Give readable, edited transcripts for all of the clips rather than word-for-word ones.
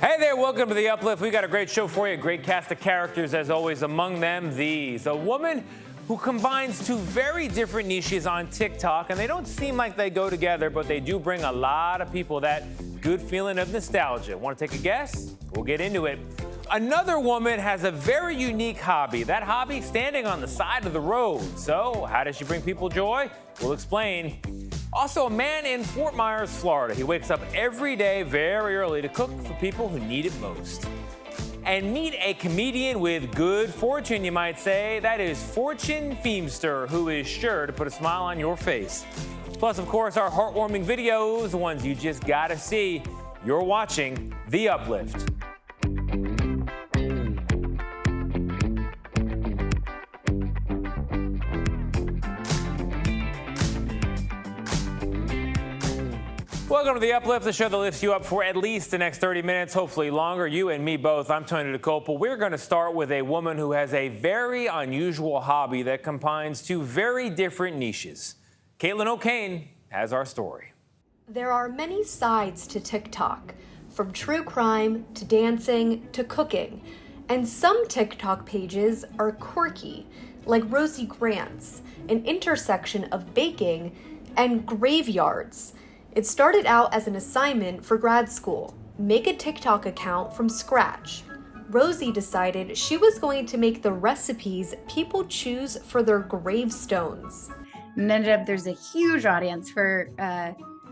Hey there, welcome to the Uplift. We got a great show for you, a great cast of characters as always. Among them, these. A woman who combines two very different niches on TikTok, and they don't seem like they go together, but they do bring a lot of people that good feeling of nostalgia. Want to take a guess? We'll get into it. Another woman has a very unique hobby. That hobby, standing on the side of the road. So, how does she bring people joy? We'll explain. Also, a man in Fort Myers, Florida. He wakes up every day very early to cook for people who need it most. And meet a comedian with good fortune, you might say. That is Fortune Feimster, who is sure to put a smile on your face. Plus, of course, our heartwarming videos, the ones you just gotta see. You're watching The Uplift. Welcome to The Uplift, the show that lifts you up for at least the next 30 minutes, hopefully longer. You and me both. I'm Tony DeCopel. We're going to start with a woman who has a very unusual hobby that combines two very different niches. Caitlin O'Kane has our story. There are many sides to TikTok, from true crime to dancing to cooking. And some TikTok pages are quirky, like Rosie Grant's, an intersection of baking and graveyards. It started out as an assignment for grad school. Make a TikTok account from scratch. Rosie decided she was going to make the recipes people choose for their gravestones. And ended up, there's a huge audience for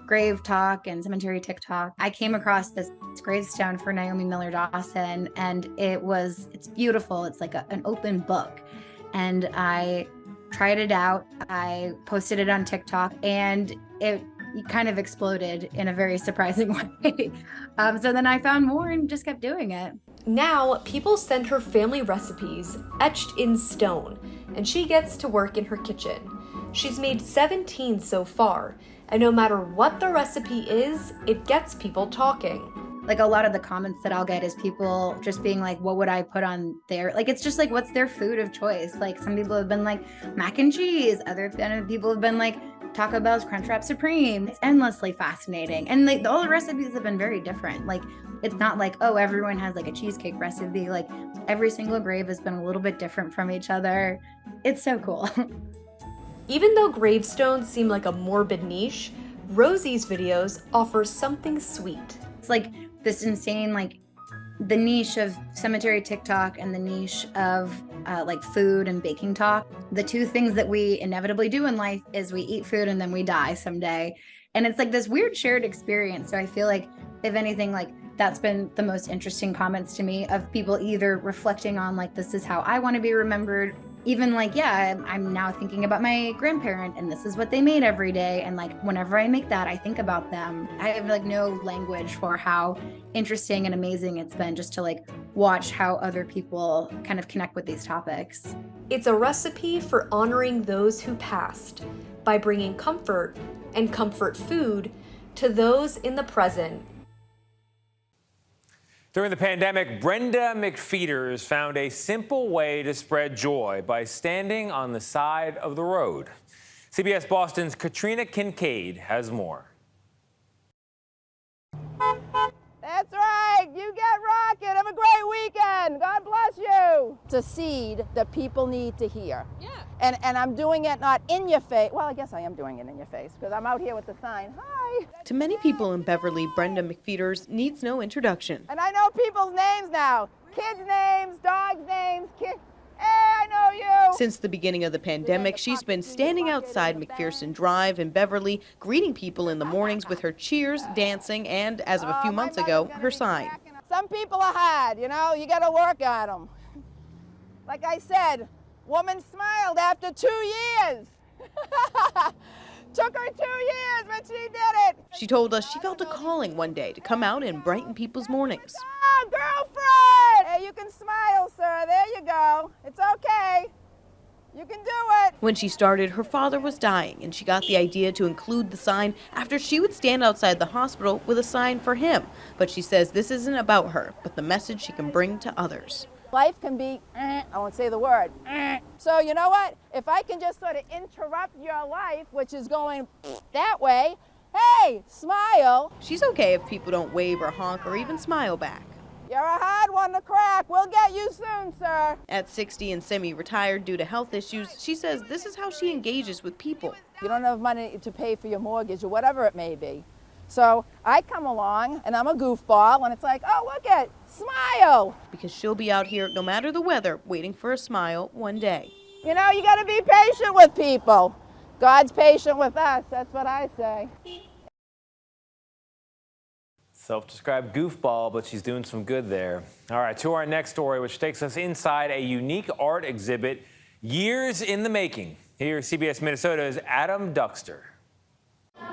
grave talk and cemetery TikTok. I came across this gravestone for Naomi Miller Dawson, and it's beautiful. It's like an open book. And I tried it out. I posted it on TikTok, and it kind of exploded in a very surprising way. So then I found more and just kept doing it. Now, people send her family recipes etched in stone, and she gets to work in her kitchen. She's made 17 so far, and no matter what the recipe is, it gets people talking. Like, a lot of the comments that I'll get is people just being like, what would I put on there? Like, it's just like, what's their food of choice? Like, some people have been like mac and cheese. Other people have been like Taco Bell's Crunchwrap Supreme. It's endlessly fascinating. And like, all the recipes have been very different. Like, it's not like, oh, everyone has like a cheesecake recipe. Like, every single grave has been a little bit different from each other. It's so cool. Even though gravestones seem like a morbid niche, Rosie's videos offer something sweet. It's like this insane, like, the niche of cemetery TikTok and the niche of like food and baking talk. The two things that we inevitably do in life is we eat food and then we die someday. And it's like this weird shared experience. So I feel like, if anything, like, that's been the most interesting comments to me, of people either reflecting on like, this is how I want to be remembered. Even like, yeah, I'm now thinking about my grandparent and this is what they made every day. And like, whenever I make that, I think about them. I have like no language for how interesting and amazing it's been just to like watch how other people kind of connect with these topics. It's a recipe for honoring those who passed by bringing comfort and comfort food to those in the present. During the pandemic, Brenda McFeeters found a simple way to spread joy by standing on the side of the road. CBS Boston's Katrina Kincaid has more. That's right. You get rocking. Have a great weekend. God bless you. It's a seed that people need to hear. Yeah. And I'm doing it not in your face. Well, I guess I am doing it in your face because I'm out here with the sign. Hi. To many people in Beverly, Brenda McFeeters needs no introduction. And I know people's names now. Kids' names, dogs' names. Hey, I know you. Since the beginning of the pandemic, she's been standing outside McPherson Drive in Beverly, greeting people in the mornings with her cheers, dancing, and, as of a few months ago, her sign. Some people are hard, you know, you gotta work at them. Like I said, woman smiled after 2 years. Took her 2 years, but she did it. She told us she felt a calling one day to come out and brighten people's mornings. Oh, girlfriend! Hey, you can smile, sir. There you go. It's okay. You can do it. When she started, her father was dying, and she got the idea to include the sign after she would stand outside the hospital with a sign for him. But she says this isn't about her, but the message she can bring to others. Life can be, I won't say the word. So you know what? If I can just sort of interrupt your life, which is going that way, hey, smile. She's okay if people don't wave or honk or even smile back. You're a hard one to crack. We'll get you soon, sir. At 60 and semi-retired due to health issues, she says this is how she engages with people. You don't have money to pay for your mortgage or whatever it may be. So I come along and I'm a goofball and it's like, oh, look at, smile. Because she'll be out here no matter the weather, waiting for a smile one day. You know, you got to be patient with people. God's patient with us. That's what I say. Self-described goofball, but she's doing some good there. All right, to our next story, which takes us inside a unique art exhibit, years in the making. Here's CBS Minnesota's Adam Duxter.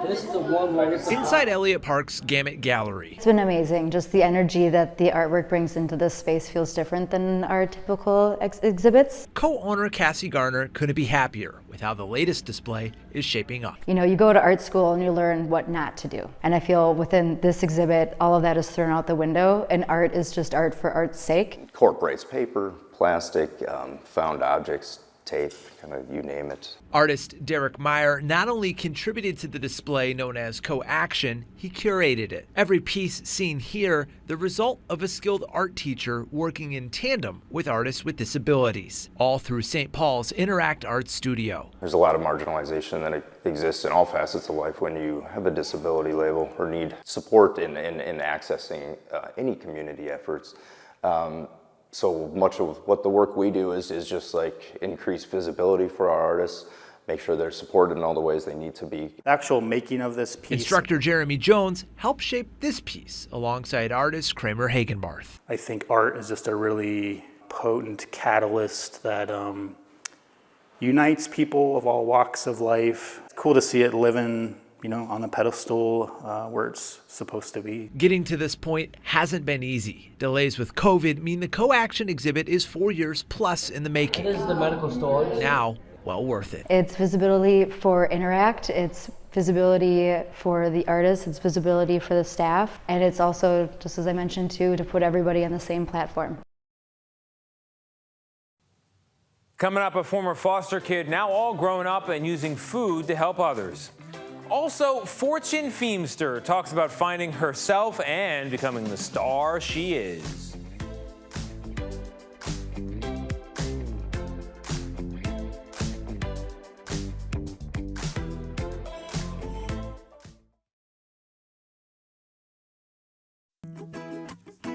This is the one where Inside Elliott Park's Gamut Gallery. It's been amazing. Just the energy that the artwork brings into this space feels different than our typical exhibits. Co-owner Cassie Garner couldn't be happier with how the latest display is shaping up. You know, you go to art school and you learn what not to do. And I feel within this exhibit, all of that is thrown out the window, and art is just art for art's sake. Incorporates paper, plastic, found objects, tape, kind of you name it. Artist Derek Meyer not only contributed to the display known as Co-Action, he curated it. Every piece seen here, the result of a skilled art teacher working in tandem with artists with disabilities, all through St. Paul's Interact Art Studio. There's a lot of marginalization that exists in all facets of life when you have a disability label or need support in accessing any community efforts. So much of what the work we do is just like increase visibility for our artists, make sure they're supported in all the ways they need to be. The actual making of this piece. Instructor Jeremy Jones helped shape this piece alongside artist Kramer Hagenbarth. I think art is just a really potent catalyst that unites people of all walks of life. It's cool to see it living, you know, on the pedestal where it's supposed to be. Getting to this point hasn't been easy. Delays with COVID mean the Co-Action exhibit is 4 years plus in the making. This is the medical store. Now, well worth it. It's visibility for Interact, it's visibility for the artists, it's visibility for the staff, and it's also, just as I mentioned too, to put everybody on the same platform. Coming up, a former foster kid, now all grown up and using food to help others. Also, Fortune Feimster talks about finding herself and becoming the star she is.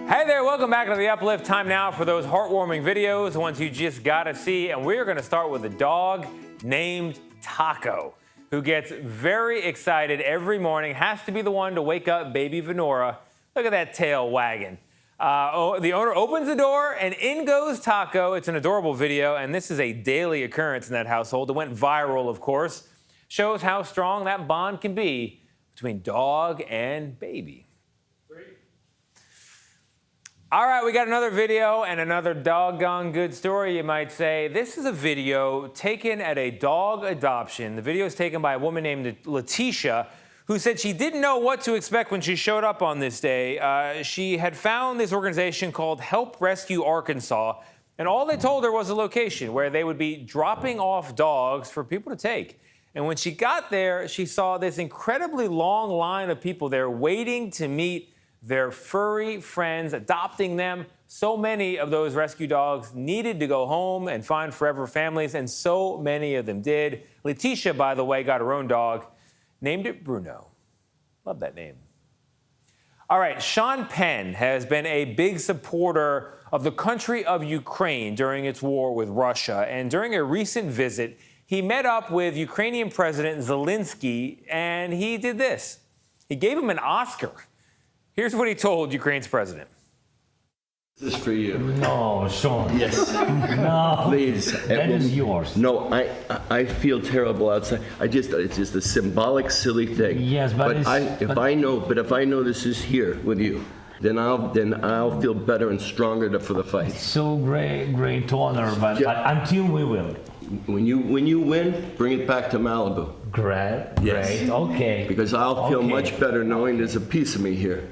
Hey there, welcome back to the Uplift. Time now for those heartwarming videos, the ones you just gotta see. And we're gonna start with a dog named Taco, who gets very excited every morning, has to be the one to wake up baby Venora. Look at that tail wagging. The owner opens the door and in goes Taco. It's an adorable video, and this is a daily occurrence in that household. It went viral, of course. Shows how strong that bond can be between dog and baby. All right, we got another video and another doggone good story, you might say. This is a video taken at a dog adoption. The video is taken by a woman named Letitia, who said she didn't know what to expect when she showed up on this day. She had found this organization called Help Rescue Arkansas, and all they told her was a location where they would be dropping off dogs for people to take. And when she got there, she saw this incredibly long line of people there waiting to meet their furry friends, adopting them. So many of those rescue dogs needed to go home and find forever families, and so many of them did. Letitia, by the way, got her own dog, named it Bruno. Love that name. All right, Sean Penn has been a big supporter of the country of Ukraine during its war with Russia, and during a recent visit, he met up with Ukrainian President Zelensky, and he did this. He gave him an Oscar. Here's what he told Ukraine's president. This is for you. No, Sean. Yes. No. Please. That is yours. No, I feel terrible outside. It's just a symbolic, silly thing. Yes, but if I know this is here with you, then I'll feel better and stronger for the fight. It's so great to honor, but until we win. When you win, bring it back to Malibu. Great. Yes. Great. Okay. Because I'll feel much better knowing there's a piece of me here.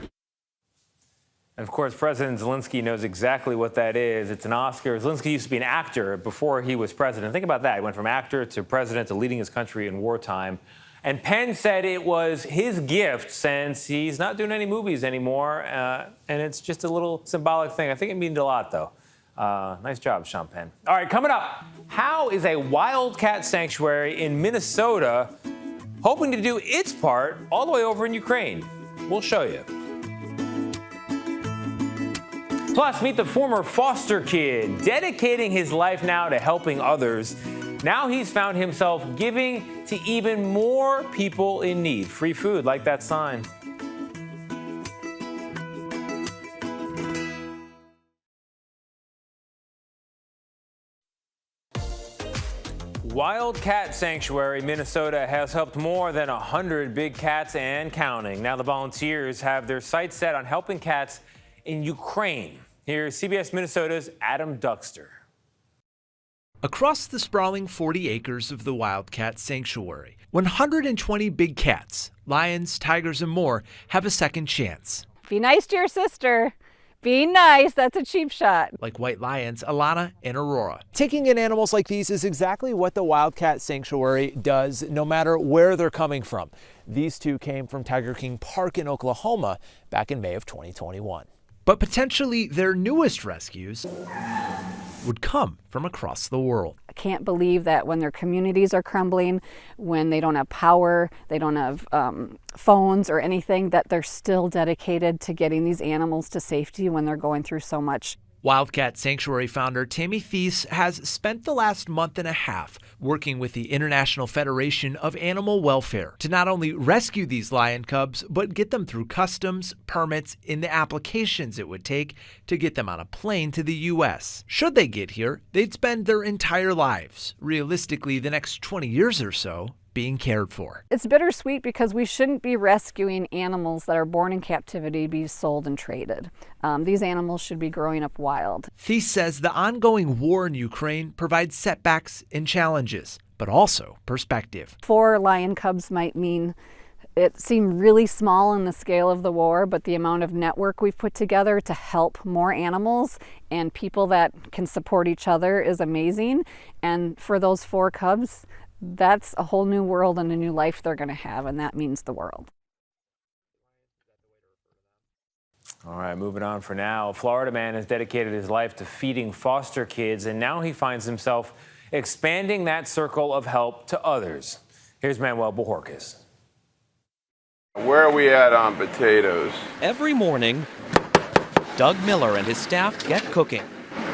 And of course, President Zelensky knows exactly what that is. It's an Oscar. Zelensky used to be an actor before he was president. Think about that. He went from actor to president to leading his country in wartime. And Penn said it was his gift since he's not doing any movies anymore, and it's just a little symbolic thing. I think it means a lot, though. Nice job, Sean Penn. All right, coming up, how is a wildcat sanctuary in Minnesota hoping to do its part all the way over in Ukraine? We'll show you. Plus, meet the former foster kid, dedicating his life now to helping others. Now he's found himself giving to even more people in need. Free food, like that sign. Wildcat Sanctuary, Minnesota has helped more than 100 big cats and counting. Now the volunteers have their sights set on helping cats in Ukraine. Here's CBS Minnesota's Adam Duxter. Across the sprawling 40 acres of the Wildcat Sanctuary, 120 big cats, lions, tigers, and more have a second chance. Be nice to your sister. Be nice, that's a cheap shot. Like white lions, Alana and Aurora. Taking in animals like these is exactly what the Wildcat Sanctuary does, no matter where they're coming from. These two came from Tiger King Park in Oklahoma back in May of 2021. But potentially their newest rescues would come from across the world. I can't believe that when their communities are crumbling, when they don't have power, they don't have phones or anything, that they're still dedicated to getting these animals to safety when they're going through so much. Wildcat Sanctuary founder Tammy Thies has spent the last month and a half working with the International Federation of Animal Welfare to not only rescue these lion cubs, but get them through customs, permits, and the applications it would take to get them on a plane to the U.S. Should they get here, they'd spend their entire lives, realistically the next 20 years or so, being cared for. It's bittersweet because we shouldn't be rescuing animals that are born in captivity to be sold and traded. These animals should be growing up wild. Thies says the ongoing war in Ukraine provides setbacks and challenges, but also perspective. 4 lion cubs might mean it seemed really small in the scale of the war, but the amount of network we've put together to help more animals and people that can support each other is amazing. And for those 4 cubs, that's a whole new world and a new life they're going to have, and that means the world. All right, moving on for now. A Florida man has dedicated his life to feeding foster kids, and now he finds himself expanding that circle of help to others. Here's Manuel Bojorquez. Where are we at on potatoes? Every morning, Doug Miller and his staff get cooking.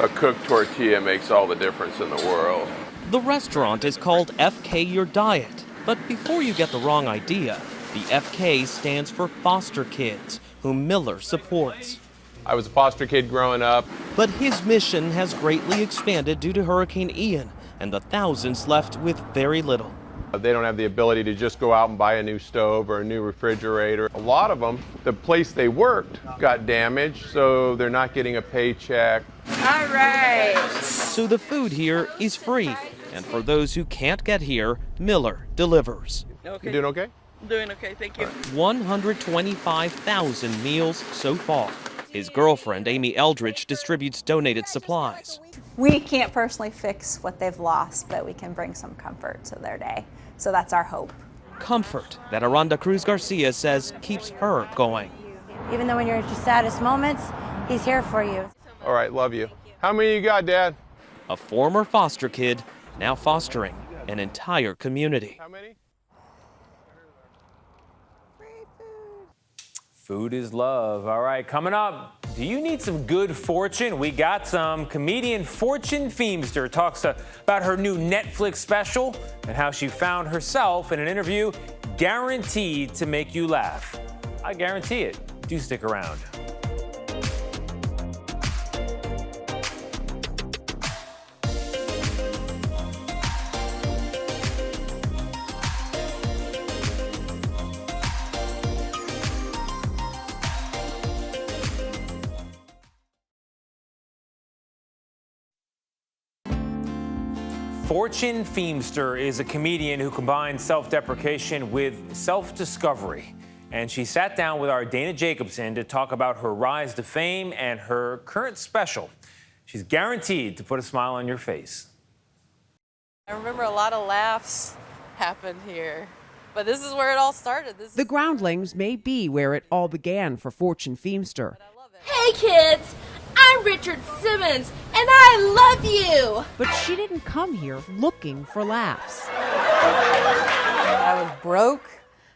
A cooked tortilla makes all the difference in the world. The restaurant is called FK Your Diet, but before you get the wrong idea, the FK stands for foster kids, whom Miller supports. I was a foster kid growing up. But his mission has greatly expanded due to Hurricane Ian and the thousands left with very little. They don't have the ability to just go out and buy a new stove or a new refrigerator. A lot of them, the place they worked got damaged, so they're not getting a paycheck. All right. So the food here is free. And for those who can't get here, Miller delivers. Okay. You doing okay? I'm doing okay, thank you. 125,000 meals so far. His girlfriend, Amy Eldridge, distributes donated supplies. We can't personally fix what they've lost, but we can bring some comfort to their day. So that's our hope. Comfort that Aranda Cruz Garcia says keeps her going. Even though when you're at your saddest moments, he's here for you. All right, love you. How many you got, Dad? A former foster kid, now fostering an entire community. How many? Food is love. All right, coming up, do you need some good fortune? We got some. Comedian Fortune Feimster talks about her new Netflix special and how she found herself in an interview guaranteed to make you laugh. I guarantee it. Do stick around. Fortune Feimster is a comedian who combines self-deprecation with self-discovery. And she sat down with our Dana Jacobson to talk about her rise to fame and her current special. She's guaranteed to put a smile on your face. I remember a lot of laughs happened here But this is where it all started. The Groundlings may be where it all began for Fortune Feimster. Hey kids, I'm Richard Simmons, and I love you! But she didn't come here looking for laughs. I was broke.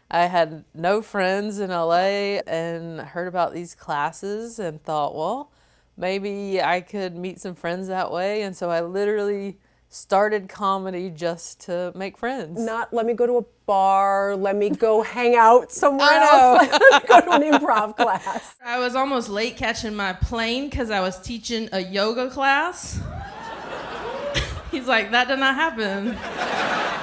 I had no friends in LA and heard about these classes and thought, well, maybe I could meet some friends that way. And so I literally started comedy just to make friends. Not let me go to a bar, let me go hang out somewhere else, let me go to an improv class. I was almost late catching my plane because I was teaching a yoga class. He's like, that did not happen.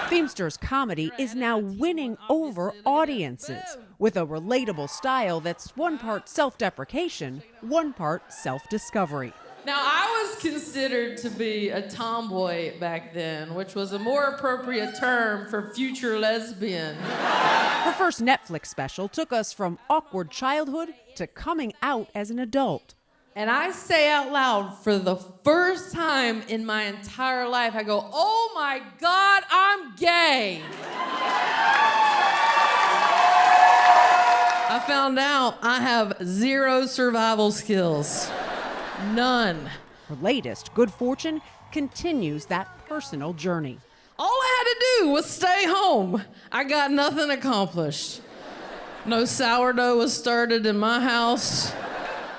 Feimster's comedy is now winning over audiences with a relatable style that's one part self-deprecation, one part self-discovery. Now, I was considered to be a tomboy back then, which was a more appropriate term for future lesbian. Her first Netflix special took us from awkward childhood to coming out as an adult. And I say out loud for the first time in my entire life, I go, oh my God, I'm gay. I found out I have 0 survival skills. None. Her latest, Good Fortune, continues that personal journey. All I had to do was stay home. I got nothing accomplished. No sourdough was started in my house.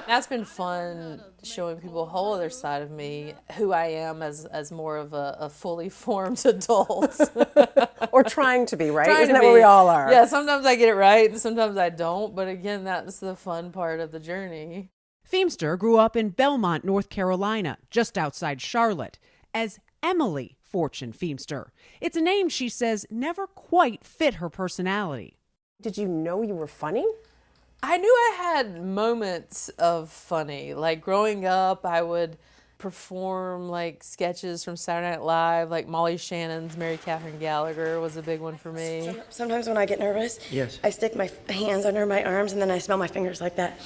That's been fun, showing people a whole other side of me, who I am as more of a fully formed adult. Or trying to be, right? Isn't that what we all are? Yeah, sometimes I get it right, and sometimes I don't. But again, that's the fun part of the journey. Feimster grew up in Belmont, North Carolina, just outside Charlotte, as Emily Fortune Feimster. It's a name she says never quite fit her personality. Did you know you were funny? I knew I had moments of funny. Like growing up, I would perform like sketches from Saturday Night Live, like Molly Shannon's Mary Catherine Gallagher was a big one for me. Sometimes when I get nervous, I stick my hands under my arms and then I smell my fingers like that.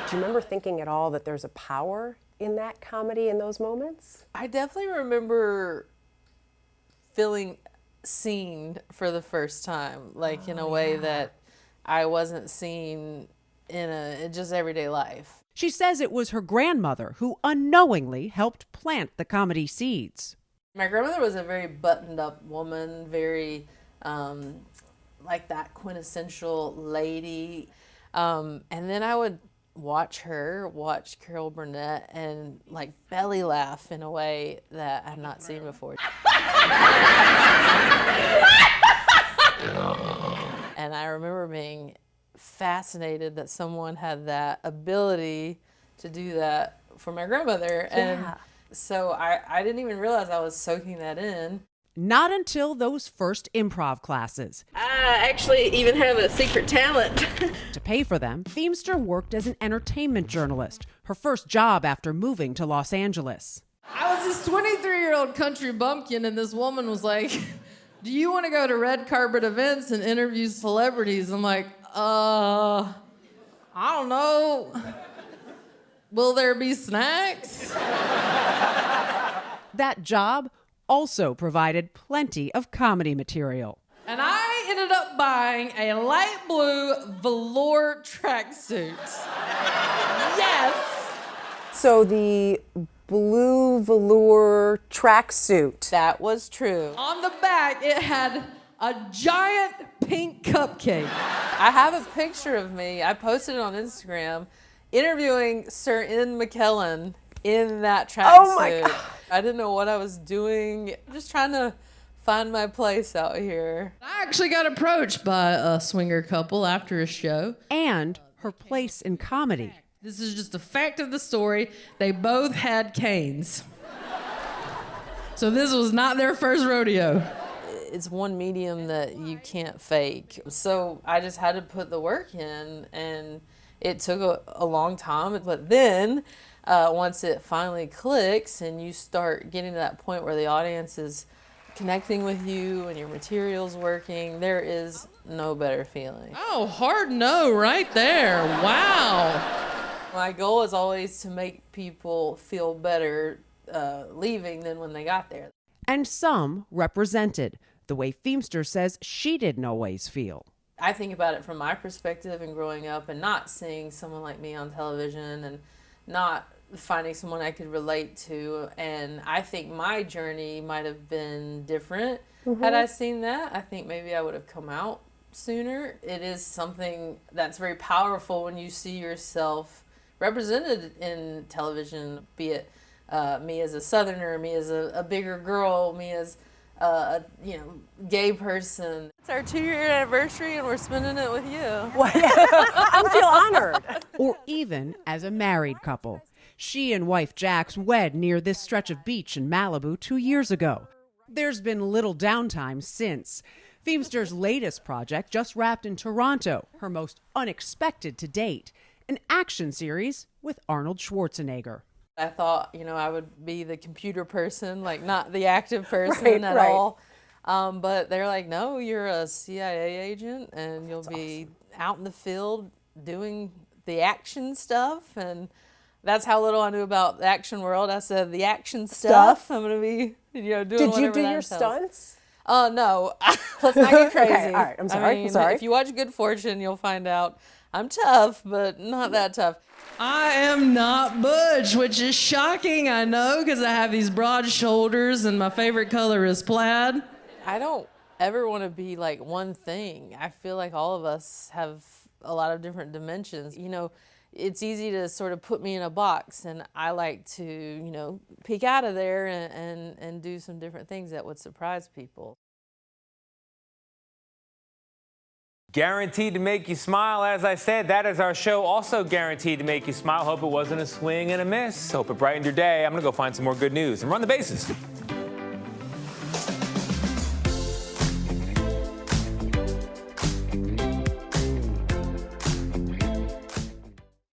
Do you remember thinking at all that there's a power in that comedy in those moments? I definitely remember feeling seen for the first time, like in a way that I wasn't seen in just everyday life. She says it was her grandmother who unknowingly helped plant the comedy seeds. My grandmother was a very buttoned up woman, very like that quintessential lady. And then I would watch Carol Burnett, and like belly laugh in a way that I've not seen before. And I remember being fascinated that someone had that ability to do that for my grandmother. And so I didn't even realize I was soaking that in. Not until those first improv classes. I actually even have a secret talent. To pay for them, Feimster worked as an entertainment journalist, her first job after moving to Los Angeles. I was this 23-year-old country bumpkin, and this woman was like, do you want to go to red carpet events and interview celebrities? I'm like, I don't know. Will there be snacks? That job also provided plenty of comedy material. And I ended up buying a light blue velour tracksuit. Yes. So the blue velour tracksuit. That was true. On the back, it had a giant pink cupcake. I have a picture of me, I posted it on Instagram, interviewing Sir Ian McKellen in that tracksuit. Oh my God. I didn't know what I was doing. I'm just trying to find my place out here. I actually got approached by a swinger couple after a show. And her place in comedy. This is just a fact of the story. They both had canes. So this was not their first rodeo. It's one medium that you can't fake. So I just had to put the work in, and it took a long time. But then once it finally clicks and you start getting to that point where the audience is connecting with you and your material's working, there is no better feeling. Oh, hard no right there. Wow. My goal is always to make people feel better leaving than when they got there. And some represented. the way Feimster says she didn't always feel. I think about it from my perspective and growing up and not seeing someone like me on television and not finding someone I could relate to. And I think my journey might have been different had I seen that. I think maybe I would have come out sooner. It is something that's very powerful when you see yourself represented in television, be it me as a Southerner, me as a bigger girl, me as a gay person. It's our 2-year anniversary and we're spending it with you. I feel honored. Or even as a married couple. She and wife Jax wed near this stretch of beach in Malibu 2 years ago. There's been little downtime since. Feimster's latest project just wrapped in Toronto, her most unexpected to date, an action series with Arnold Schwarzenegger. I thought, I would be the computer person, like not the active person at all. But they're like, no, you're a CIA agent and you'll be out in the field doing the action stuff. And that's how little I knew about the action world. I said, the action stuff. I'm going to be, doing Did you do your stunts? No, let's not get crazy. Okay, all right, I'm sorry. I'm sorry. If you watch Good Fortune, you'll find out I'm tough, but not that tough. I am not butch, which is shocking, I know, because I have these broad shoulders and my favorite color is plaid. I don't ever want to be like one thing. I feel like all of us have a lot of different dimensions. It's easy to sort of put me in a box, and I like to, peek out of there and do some different things that would surprise people. Guaranteed to make you smile. As I said, that is our show. Also guaranteed to make you smile. Hope it wasn't a swing and a miss. Hope it brightened your day. I'm going to go find some more good news and run the bases.